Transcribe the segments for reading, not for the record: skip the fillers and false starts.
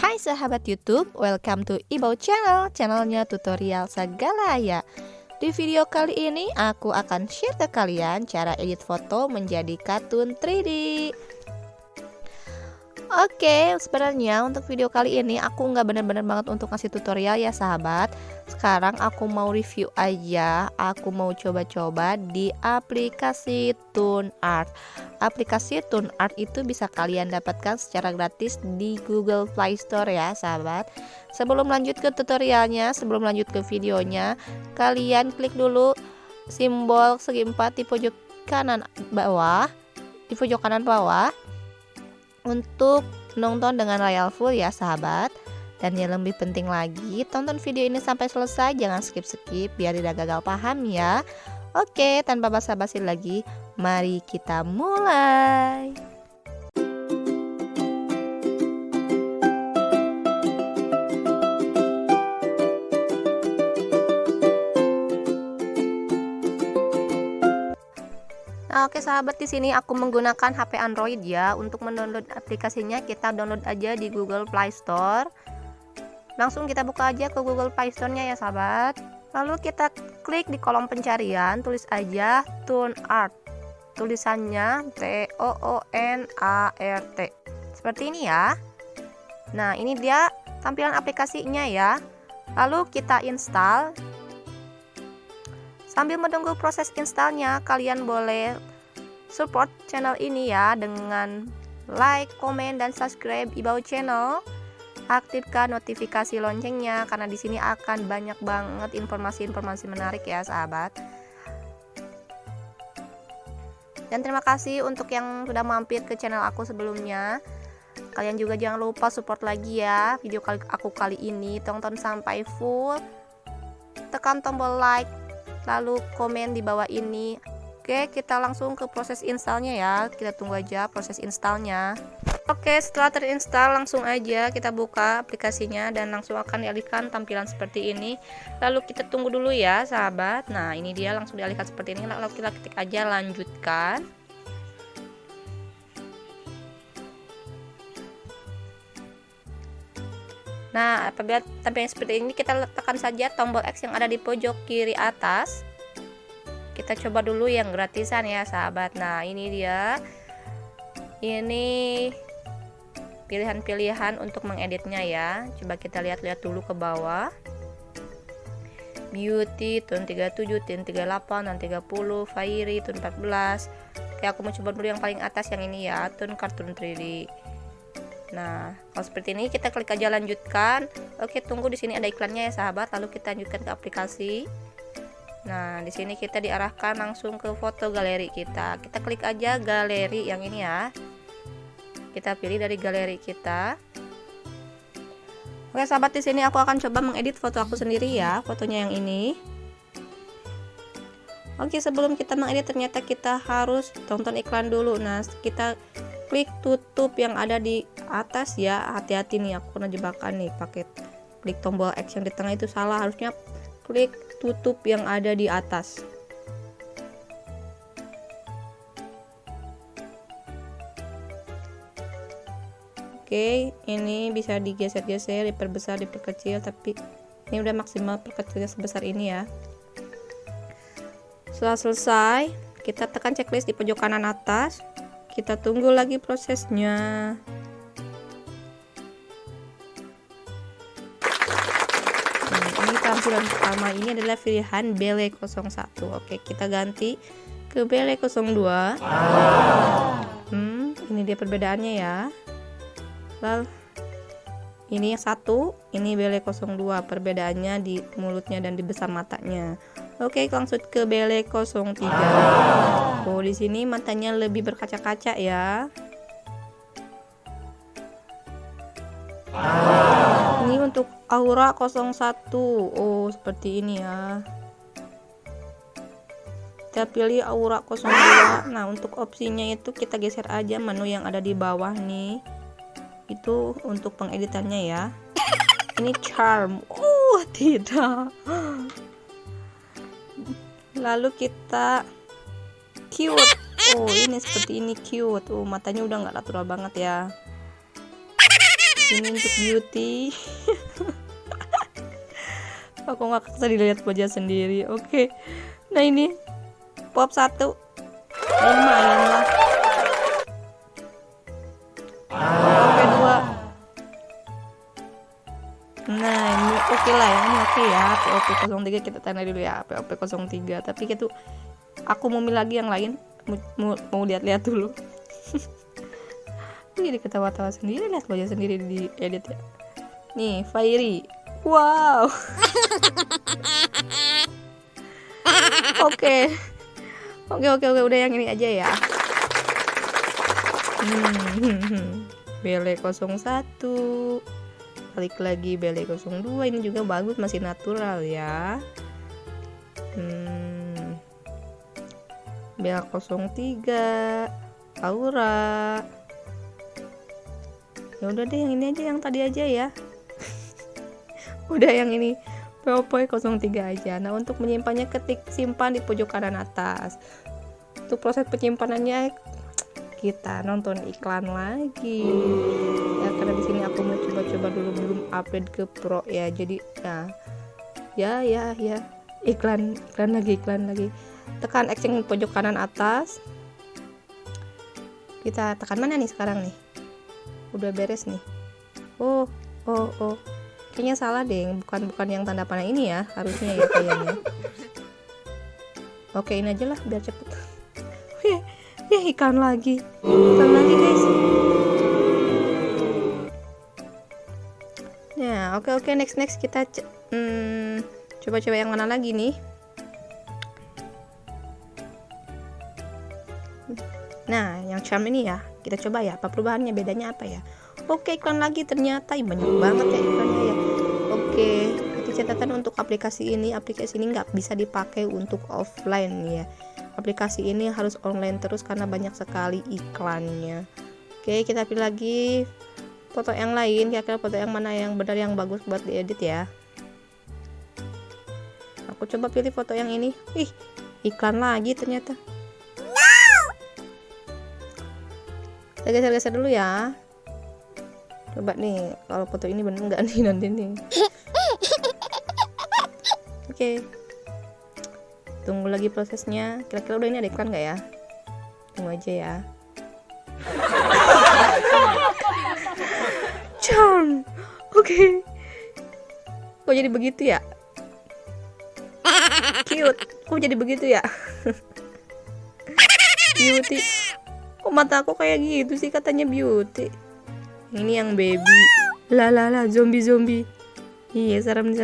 Hai sahabat YouTube, welcome to Ibau Channel, channelnya tutorial segala ya. Di video kali ini aku akan share ke kalian cara edit foto menjadi kartun 3D. Oke, sebenarnya untuk video kali ini aku nggak bener-bener banget untuk ngasih tutorial ya sahabat. Sekarang aku mau review aja, aku mau coba-coba di aplikasi ToonArt. Aplikasi ToonArt itu bisa kalian dapatkan secara gratis di Google Play Store ya sahabat. Sebelum lanjut ke tutorialnya, sebelum lanjut ke videonya, kalian klik dulu simbol segi empat di pojok kanan bawah, untuk nonton dengan layar full ya sahabat. Dan yang lebih penting lagi, tonton video ini sampai selesai, jangan skip-skip biar tidak gagal paham ya. Oke, tanpa basa-basi lagi, mari kita mulai. Nah, oke sahabat, di sini aku menggunakan HP Android ya. Untuk mendownload aplikasinya kita download aja di Google Play Store. Langsung kita buka aja ke Google Play Store-nya ya sahabat. Lalu kita klik di kolom pencarian, tulis aja ToonArt. Tulisannya TOONART. Seperti ini ya. Nah, ini dia tampilan aplikasinya ya. Lalu kita install. Sambil menunggu proses installnya, kalian boleh support channel ini ya dengan like, komen, dan subscribe Ibau Channel. Aktifkan notifikasi loncengnya karena di sini akan banyak banget informasi-informasi menarik ya sahabat. Dan terima kasih untuk yang sudah mampir ke channel aku sebelumnya. Kalian juga jangan lupa support lagi ya video aku kali ini, tonton sampai full. Tekan tombol like, lalu komen di bawah ini. Oke, kita langsung ke proses installnya ya. Kita tunggu aja proses installnya. Oke, setelah terinstall langsung aja kita buka aplikasinya dan langsung akan dialihkan tampilan seperti ini. Lalu kita tunggu dulu ya sahabat. Nah, ini dia langsung dialihkan seperti ini. Lalu kita ketik aja lanjutkan. Nah, apabila tampilan seperti ini, kita tekan saja tombol X yang ada di pojok kiri atas. Kita coba dulu yang gratisan ya sahabat. Nah, ini dia. Ini pilihan-pilihan untuk mengeditnya ya. Coba kita lihat-lihat dulu ke bawah. Beauty, tone 37, tone 38, dan 30, Fairy, tone 14. Oke, aku mau coba dulu yang paling atas yang ini ya, tone kartun 3D. Nah, kalau seperti ini kita klik aja lanjutkan. Oke, tunggu, di sini ada iklannya ya sahabat. Lalu kita lanjutkan ke aplikasi. Nah, di sini kita diarahkan langsung ke foto galeri kita. Kita klik aja galeri yang ini ya. Kita pilih dari galeri kita. Oke sahabat, di sini aku akan coba mengedit foto aku sendiri ya, fotonya yang ini. Oke, sebelum kita mengedit ternyata kita harus tonton iklan dulu. Nah, kita klik tutup yang ada di atas ya. Hati-hati nih, aku kena jebakan nih pakai klik tombol X yang di tengah itu salah, harusnya klik tutup yang ada di atas. Oke, ini bisa digeser-geser, diperbesar, diperkecil, tapi ini udah maksimal perkecilnya sebesar ini ya. Setelah selesai, kita tekan checklist di pojok kanan atas. Kita tunggu lagi prosesnya. Nah, ini tampilan pertama, ini adalah pilihan Bele 01. Oke, kita ganti ke Bele 02. Ini dia perbedaannya ya. Lalu ini yang satu, ini Bele 02, perbedaannya di mulutnya dan di besar matanya. Oke, langsung ke Bele 03. Oh, di sini matanya lebih berkaca-kaca ya. Ini untuk Aura 01. Oh, seperti ini ya. Kita pilih Aura 02. Nah, untuk opsinya itu kita geser aja menu yang ada di bawah nih. Itu untuk pengeditannya ya. Ini charm. Tidak. Lalu kita cute. Oh, ini seperti ini cute. Oh, matanya udah nggak natural banget ya. ini untuk beauty. Aku nggak bisa dilihat wajah sendiri. Oke. Nah ini pop 1. Lumayan lah. POP 2. Nah ini oke lah ya. Ini oke ya. POP 03 kita tanda dulu ya. POP 03. Tapi gitu aku mau milih lagi yang lain. Mau lihat-lihat dulu. Jadi ketawa-tawa sendiri, lihat wajah sendiri di edit ya. Nih Fairy. Wow. Oke, udah yang ini aja ya. Bele 01. Balik lagi Bele 02. Ini juga bagus, masih natural ya. Bele 03. Aura. Ya udah deh yang ini aja, yang tadi aja ya. Udah yang ini POP 03 aja. Nah untuk menyimpannya ketik simpan di pojok kanan atas. Untuk proses penyimpanannya kita nonton iklan lagi ya, karena di sini aku mau coba-coba dulu, belum upgrade ke pro ya. Jadi ya iklan lagi. Tekan X yang pojok kanan atas. Kita tekan mana nih sekarang nih? Udah beres nih. Oh kayaknya salah deh, bukan yang tanda panah ini ya, harusnya ya kayaknya. Oke, ini aja lah biar cepet. Ya iklan lagi guys. Ya oke, next kita coba-coba yang mana lagi nih. Nah yang charm ini ya, kita coba ya, apa perubahannya, bedanya apa ya. Oke, iklan lagi ternyata banyak banget ya iklannya ya. Oke, catatan untuk aplikasi ini nggak bisa dipakai untuk offline ya. Aplikasi ini harus online terus karena banyak sekali iklannya. Oke, kita pilih lagi foto yang lain, kira-kira foto yang mana yang benar, yang bagus buat diedit ya. Aku coba pilih foto yang ini. Iklan lagi ternyata. Kita geser-geser dulu ya. Coba nih kalau foto ini bener nggak nih nanti nih. Oke. Tunggu lagi prosesnya. Kira-kira udah ini ada iklan nggak ya? Tunggu aja ya. Charm. Oke. Kok jadi begitu ya? Cute. Kok jadi begitu ya? Beauty. Kok mata aku kayak gitu sih, katanya beauty. Ini yang baby. Lah zombie. Iya serem.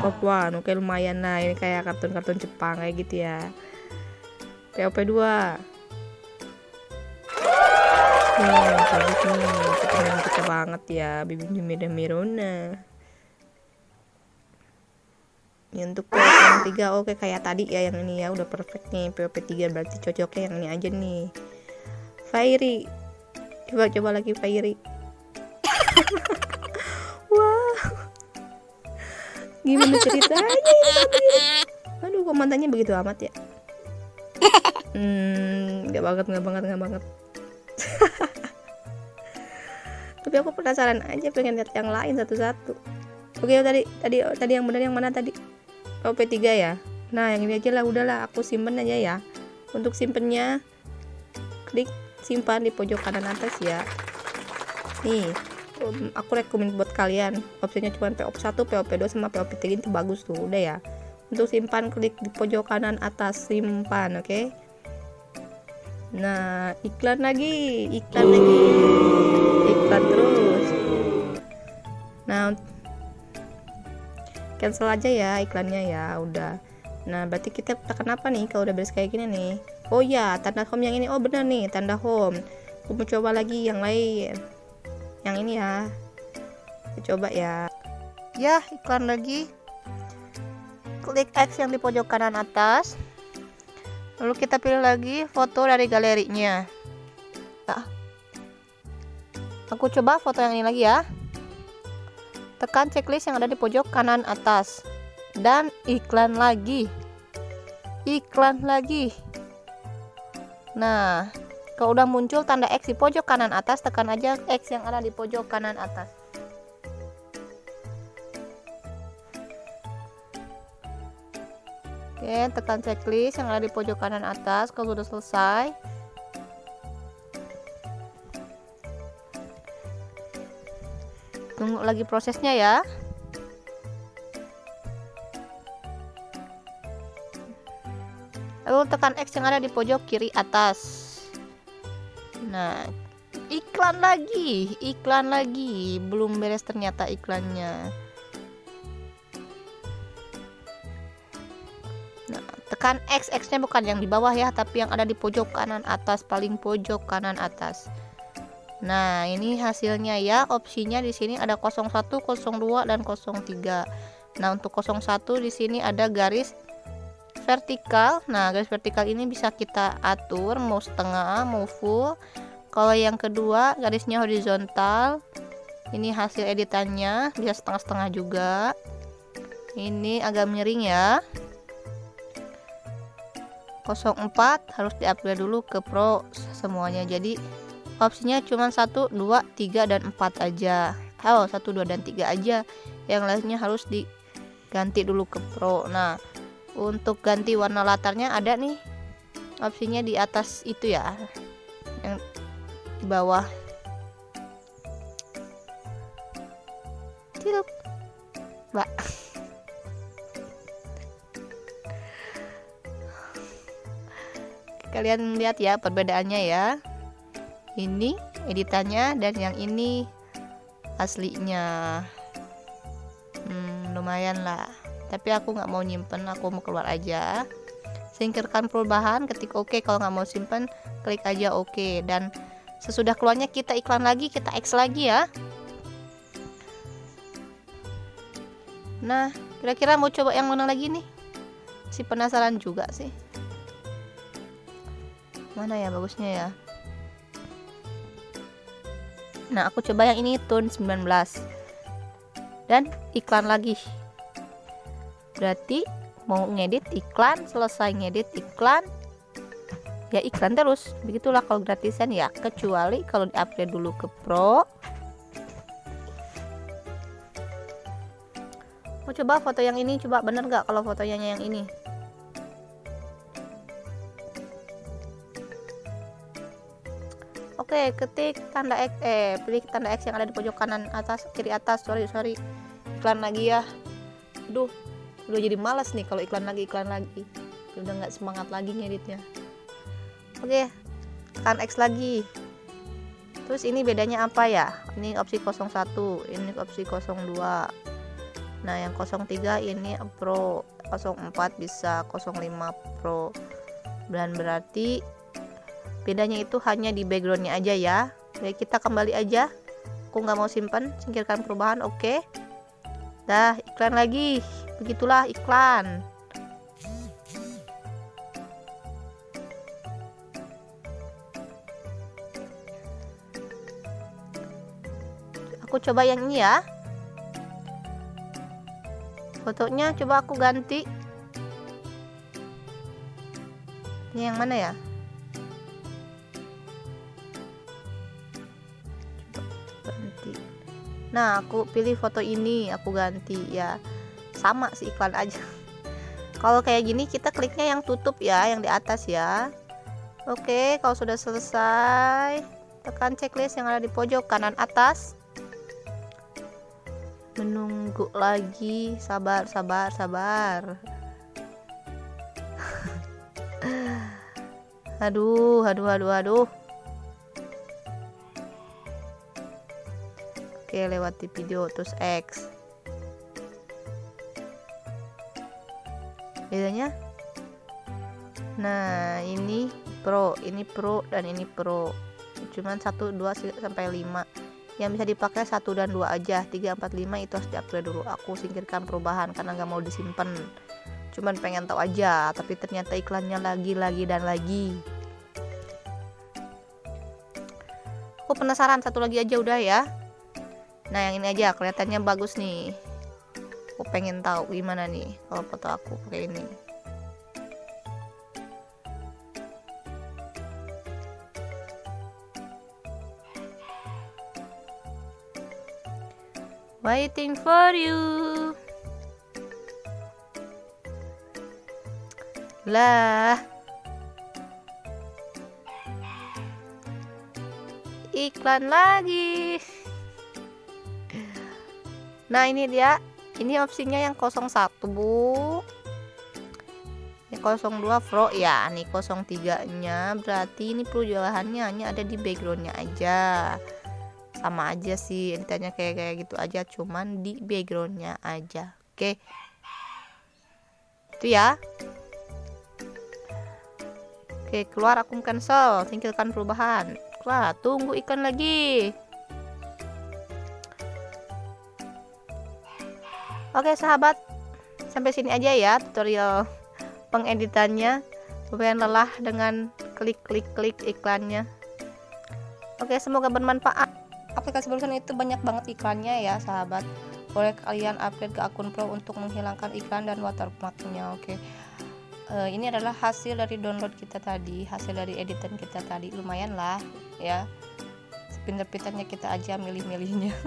Top 1. Oke lumayan, nah ini kayak kartun Jepang kayak gitu ya. POP 2. Bagus nih, ketenangan kita banget ya, Bibi Mirona. Ini untuk POP 3 oke kayak tadi ya, yang ini ya udah perfect nih. POP 3 berarti cocoknya yang ini aja nih. Fairy. Coba lagi Fairy. Wow. Gimana ceritanya ini? Aduh, kok mantannya begitu amat ya? Nggak banget. Tapi aku penasaran aja, pengen lihat yang lain satu-satu. Oke, tadi yang benar yang mana tadi? POP 3 ya. Nah, yang ini aja lah, udahlah aku simpen aja ya. Untuk simpennya klik simpan di pojok kanan atas ya. Nih, aku rekomend buat kalian. Opsinya cuma POP 1, POP 2 sama POP 3 itu bagus tuh, udah ya. Untuk simpan klik di pojok kanan atas simpan, oke? Nah, iklan lagi. Iklan terus. Nah, cancel aja ya iklannya ya, udah. Nah, berarti kita tekan apa nih kalau udah beres kayak gini nih? Oh ya, tanda home yang ini. Oh benar nih, tanda home. Aku mau coba lagi yang lain. Yang ini ya. Kita coba ya. Ya, iklan lagi. Klik X yang di pojok kanan atas. Lalu kita pilih lagi foto dari galerinya. Nah, aku coba foto yang ini lagi ya. Tekan checklist yang ada di pojok kanan atas. Dan iklan lagi. Nah, Kalau udah muncul tanda X di pojok kanan atas, tekan aja X yang ada di pojok kanan atas. Oke, tekan checklist yang ada di pojok kanan atas kalau sudah selesai. Tunggu lagi prosesnya ya. Lalu tekan X yang ada di pojok kiri atas. Nah, iklan lagi, belum beres ternyata iklannya. Nah, tekan X, X-nya bukan yang di bawah ya, tapi yang ada di pojok kanan atas, paling pojok kanan atas. Nah, ini hasilnya ya. Opsinya di sini ada 01, 02 dan 03. Nah, untuk 01 di sini ada garis vertikal. Nah, garis vertikal ini bisa kita atur mau setengah, mau full. Kalau yang kedua garisnya horizontal, ini hasil editannya bisa setengah-setengah juga. Ini agak miring ya. 04 harus di-upgrade dulu ke Pro semuanya. Jadi opsinya cuma 1, 2, 3 dan 4 aja. 1, 2 dan 3 aja. Yang lainnya harus diganti dulu ke Pro. Nah, untuk ganti warna latarnya ada nih opsinya di atas itu ya, yang di bawah. Tidup, Mbak. Kalian lihat ya perbedaannya ya. Ini editannya dan yang ini aslinya. Lumayan lah. Tapi aku nggak mau nyimpen, aku mau keluar aja. Singkirkan perubahan, ketik OK. Kalau nggak mau simpen, klik aja OK. Dan sesudah keluarnya kita iklan lagi, kita X lagi ya. Nah, kira-kira mau coba yang mana lagi nih? Si penasaran juga sih. Mana ya bagusnya ya? Nah, aku coba yang ini tone 19. Dan iklan lagi. Berarti mau ngedit iklan, selesai ngedit iklan, ya iklan terus. Begitulah kalau gratisan ya, kecuali kalau di-upgrade dulu ke Pro. Mau coba foto yang ini, coba bener gak kalau fotonya yang ini? Oke, ketik tanda X, pilih tanda X yang ada di pojok kanan atas, kiri atas. Sorry, iklan lagi ya. Aduh, udah jadi malas nih kalau iklan lagi. Udah nggak semangat lagi ngeditnya. Oke, tekan X lagi. Terus ini bedanya apa ya? Ini opsi 01, ini opsi 02. Nah, yang 03 ini Pro, 04 bisa, 05 Pro. Dan berarti bedanya itu hanya di backgroundnya aja ya. Oke, kita kembali aja. Aku nggak mau simpan, singkirkan perubahan. Oke. Dah, iklan lagi. Begitulah iklan. Aku coba yang ini ya. Fotonya coba aku ganti. Ini yang mana ya? Ganti. Nah, aku pilih foto ini, aku ganti ya. Sama sih iklan aja. Kalau kayak gini kita kliknya yang tutup ya, yang di atas ya. Oke, kalau sudah selesai, tekan checklist yang ada di pojok kanan atas. Menunggu lagi, sabar. Aduh. Oke, lewati video terus X. Bedanya? Nah, ini Pro, dan ini Pro. Cuman 1, 2 sampai 5. Yang bisa dipakai 1 dan 2 aja. 3, 4, 5 itu harus di-upgrade dulu. Aku singkirkan perubahan karena nggak mau disimpan. Cuman pengen tahu aja, tapi ternyata iklannya lagi dan lagi. Aku penasaran, satu lagi aja udah ya. Nah, yang ini aja kelihatannya bagus nih. Aku pengen tahu gimana nih kalau foto aku pakai ini. Waiting for you. Lah, iklan lagi. Nah, ini dia. Ini opsinya yang 01, Bu. Ini 02 Pro ya. Nih 03-nya berarti ini perubahannya hanya ada di backgroundnya aja. Sama aja sih editannya kayak gitu aja, cuman di backgroundnya aja. Oke, itu ya. Oke, keluar akun cancel, tinggalkan perubahan. Keluar, tunggu iklan lagi. Oke sahabat, sampai sini aja ya tutorial pengeditannya. Lumayan lelah dengan klik iklannya. Oke, semoga bermanfaat. Aplikasi barusan itu banyak banget iklannya ya sahabat. Boleh kalian update ke akun pro untuk menghilangkan iklan dan watermarknya. Oke, ini adalah hasil dari download kita tadi, hasil dari editan kita tadi. Lumayan lah ya, sepinter-pinternya kita aja milih-milihnya.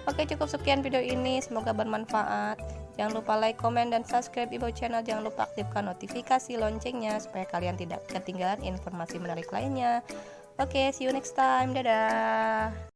Oke, cukup sekian video ini, semoga bermanfaat. Jangan lupa like, comment, dan subscribe Ibo channel. Jangan lupa aktifkan notifikasi loncengnya supaya kalian tidak ketinggalan informasi menarik lainnya. Oke, see you next time. Dadah.